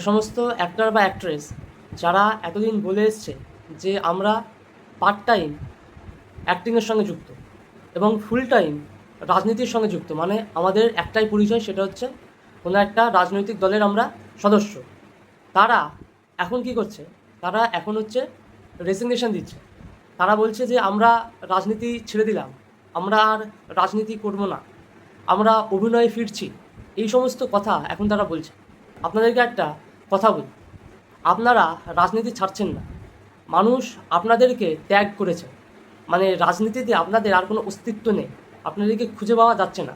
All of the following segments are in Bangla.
সমস্ত অ্যাক্টর বা অ্যাক্ট্রেস যারা এতদিন বলে এসছে যে আমরা পার্ট টাইম অ্যাক্টিংয়ের সঙ্গে যুক্ত এবং ফুল টাইম রাজনীতির সঙ্গে যুক্ত, মানে আমাদের একটাই পরিচয়, সেটা হচ্ছে কোনো একটা রাজনৈতিক দলের আমরা সদস্য, তারা এখন কি করছে? তারা এখন হচ্ছে রেজিগনেশন দিচ্ছে। তারা বলছে যে আমরা রাজনীতি ছেড়ে দিলাম, আমরা আর রাজনীতি করব না, আমরা অভিনয়ে ফিরছি। এই সমস্ত কথা এখন তারা বলছে। আপনাদেরকে একটা কথা বলি, আপনারা রাজনীতি ছাড়ছেন না, মানুষ আপনাদেরকে ত্যাগ করেছে, মানে রাজনীতিতে আপনাদের আর কোনো অস্তিত্ব নেই, আপনাদেরকে খুঁজে পাওয়া যাচ্ছে না।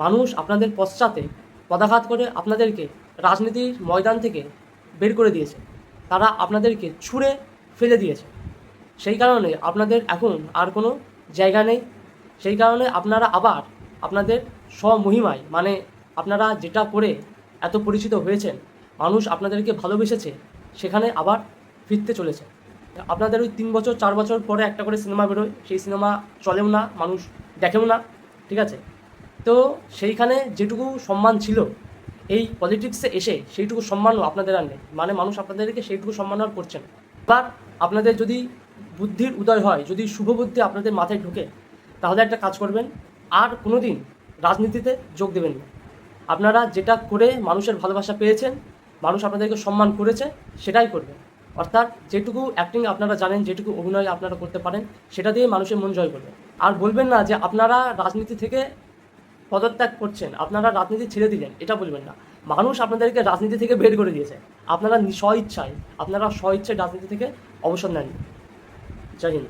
মানুষ আপনাদের পশ্চাতে পদাঘাত করে আপনাদেরকে রাজনীতির ময়দান থেকে বের করে দিয়েছে, তারা আপনাদেরকে ছুঁড়ে ফেলে দিয়েছে। সেই কারণে আপনাদের এখন আর কোনো জায়গা নেই। সেই কারণে আপনারা আবার আপনাদের স্বমহিমায়, মানে আপনারা যেটা করে এত পরিচিত হয়েছেন, মানুষ আপনাদেরকে ভালোবেসেছে, সেখানে আবার ফিরতে চলেছে। আপনাদের ওই 3 বছর 4 বছর পরে একটা করে সিনেমা বেরোয়, সেই সিনেমা চলেও না, মানুষ দেখেও না, ঠিক আছে? তো সেইখানে যেটুকু সম্মান ছিল এই পলিটিক্সে এসে, সেইটুকু সম্মানও আপনাদের আর নেই, মানে মানুষ আপনাদেরকে সেইটুকু সম্মান আর করছে না। এবার আপনাদের যদি বুদ্ধির উদয় হয়, যদি শুভ বুদ্ধি আপনাদের মাথায় ঢোকে, তাহলে একটা কাজ করবেন, আর কোনো দিন রাজনীতিতে যোগ দেবেন না। আপনারা যেটা করে মানুষের ভালোবাসা পেয়েছেন, মানুষ আপনাদেরকে সম্মান করেছে, সেটাই করবেন। অর্থাৎ যেটুকু অ্যাক্টিং আপনারা জানেন, যেটুকু অভিনয় আপনারা করতে পারেন, সেটা দিয়ে মানুষের মন জয় করবেন। আর বলবেন না যে আপনারা রাজনীতি থেকে পদত্যাগ করছেন, আপনারা রাজনীতি ছেড়ে দিলেন, এটা বলবেন না। মানুষ আপনাদেরকে রাজনীতি থেকে বের করে দিয়েছে, আপনারা স্বইচ্ছায় রাজনীতি থেকে অবসর নেন। জয় হিন্দ।